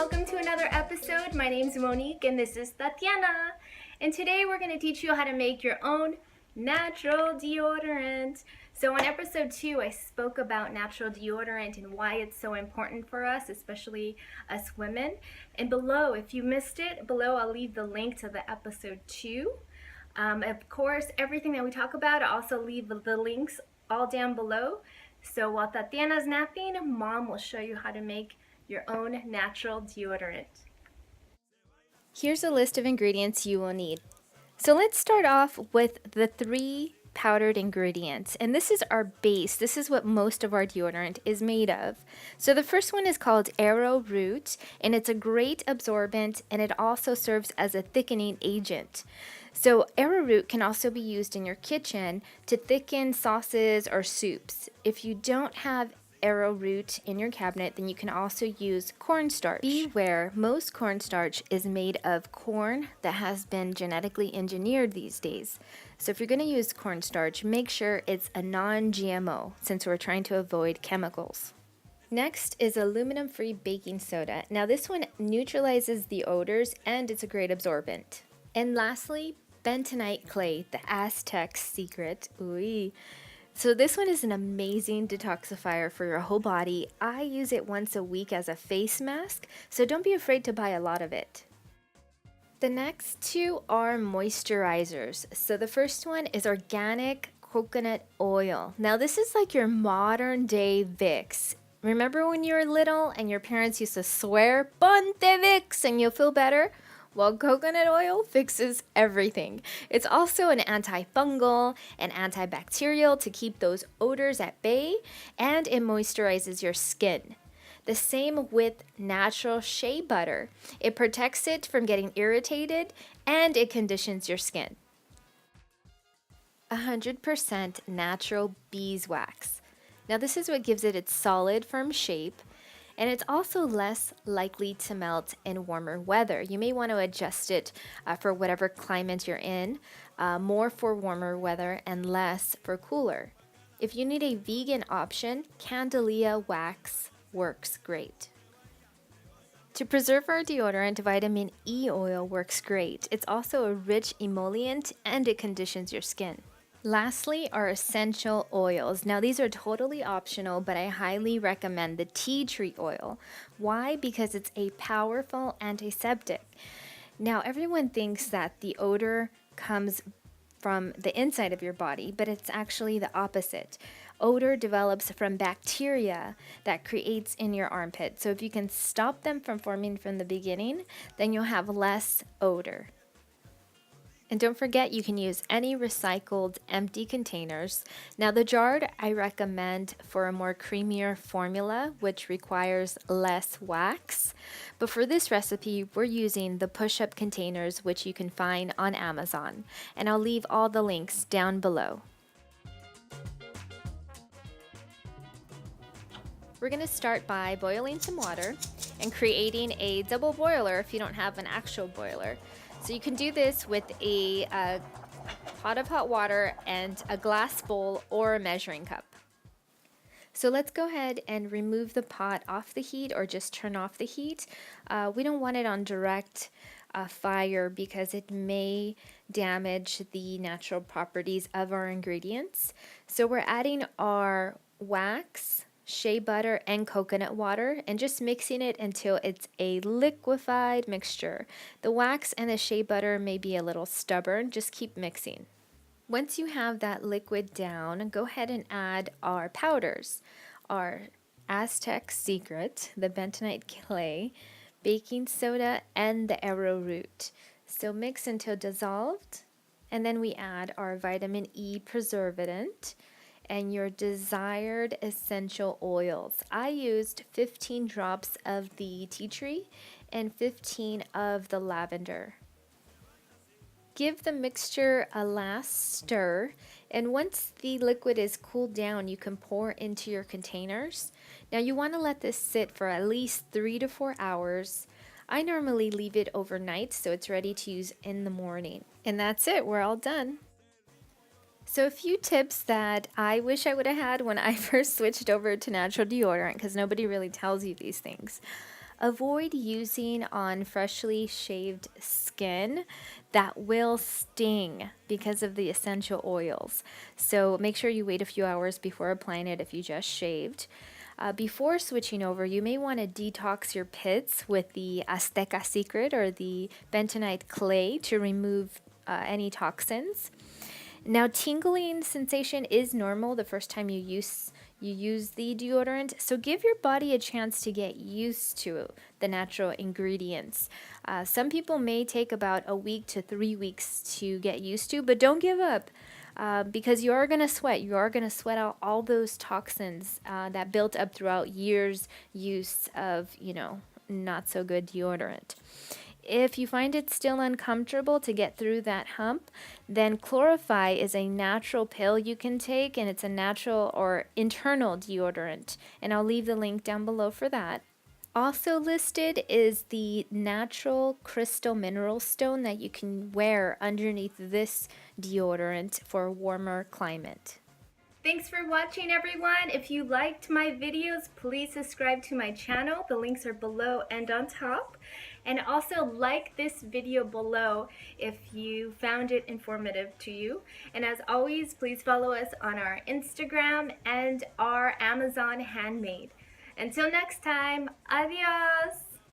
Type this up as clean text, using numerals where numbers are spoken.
welcome to another episode. My name's Monique and this is Tatiana. And today we're going to teach you how to make your own natural deodorant. So in episode 2, I spoke about natural deodorant and why it's so important for us, especially us women. And below, if you missed it, below I'll leave the link to the episode 2. Of course, everything that we talk about, I'll also leave the links all down below. So while Tatiana's napping, Mom will show you how to make your own natural deodorant. Here's a list of ingredients you will need. So let's start off with the 3 powdered ingredients, and this is our base. This is what most of our deodorant is made of. So the first one is called arrowroot, and it's a great absorbent, and it also serves as a thickening agent. So arrowroot can also be used in your kitchen to thicken sauces or soups. If you don't have arrowroot in your cabinet, then you can also use cornstarch. Beware, most cornstarch is made of corn that has been genetically engineered these days. So if you're going to use cornstarch, make sure it's a non-GMO since we're trying to avoid chemicals. Next is aluminum-free baking soda. Now this one neutralizes the odors and it's a great absorbent. And lastly, bentonite clay, the Aztec's secret. Ooh. So this one is an amazing detoxifier for your whole body. I use it once a week as a face mask, so don't be afraid to buy a lot of it. The next 2 are moisturizers. So the first one is organic coconut oil. Now this is like your modern day Vicks. Remember when you were little and your parents used to swear, "Ponte Vicks," and you'll feel better? Well, coconut oil fixes everything. It's also an antifungal and antibacterial to keep those odors at bay, and it moisturizes your skin. The same with natural shea butter. It protects it from getting irritated, and it conditions your skin. 100% natural beeswax. Now this is what gives it its solid, firm shape. And it's also less likely to melt in warmer weather. You may want to adjust it for whatever climate you're in, more for warmer weather and less for cooler. If you need a vegan option, Candelia wax works great. To preserve our deodorant, vitamin E oil works great. It's also a rich emollient and it conditions your skin. Lastly are essential oils. Now these are totally optional, but I highly recommend the tea tree oil. Why? Because it's a powerful antiseptic. Now everyone thinks that the odor comes from the inside of your body, but it's actually the opposite. Odor develops from bacteria that creates in your armpit. So if you can stop them from forming from the beginning, then you'll have less odor. And don't forget, you can use any recycled empty containers. Now the jarred I recommend for a more creamier formula, which requires less wax. But for this recipe, we're using the push-up containers, which you can find on Amazon. And I'll leave all the links down below. We're going to start by boiling some water and creating a double boiler if you don't have an actual boiler. So you can do this with a pot of hot water and a glass bowl or a measuring cup. So let's go ahead and remove the pot off the heat or just turn off the heat. We don't want it on direct fire because it may damage the natural properties of our ingredients. So we're adding our wax, shea butter, and coconut water and just mixing it until it's a liquefied mixture. The wax and the shea butter may be a little stubborn, just keep mixing. Once you have that liquid down, go ahead and add our powders, our Aztec secret, the bentonite clay, baking soda, and the arrowroot. So mix until dissolved, and then we add our vitamin E preservative and your desired essential oils. I used 15 drops of the tea tree and 15 of the lavender. Give the mixture a last stir, and once the liquid is cooled down, you can pour into your containers. Now you want to let this sit for at least 3 to 4 hours. I normally leave it overnight so it's ready to use in the morning. And that's it, we're all done. So a few tips that I wish I would have had when I first switched over to natural deodorant, because nobody really tells you these things. Avoid using on freshly shaved skin that will sting because of the essential oils. So make sure you wait a few hours before applying it if you just shaved. Before switching over, you may want to detox your pits with the Azteca Secret or the bentonite clay to remove any toxins. Now, tingling sensation is normal the first time you use the deodorant, so give your body a chance to get used to the natural ingredients. Some people may take about a week to 3 weeks to get used to, but don't give up. Because you are going to sweat. You are going to sweat out all those toxins that built up throughout years' use of, not so good deodorant. If you find it still uncomfortable to get through that hump, then Chlorophy is a natural pill you can take, and it's a natural or internal deodorant. And I'll leave the link down below for that. Also listed is the natural crystal mineral stone that you can wear underneath this deodorant for a warmer climate. Thanks for watching, everyone. If you liked my videos, please subscribe to my channel. The links are below and on top. And also like this video below if you found it informative to you. And as always, please follow us on our Instagram and our Amazon Handmade. Until next time, adios!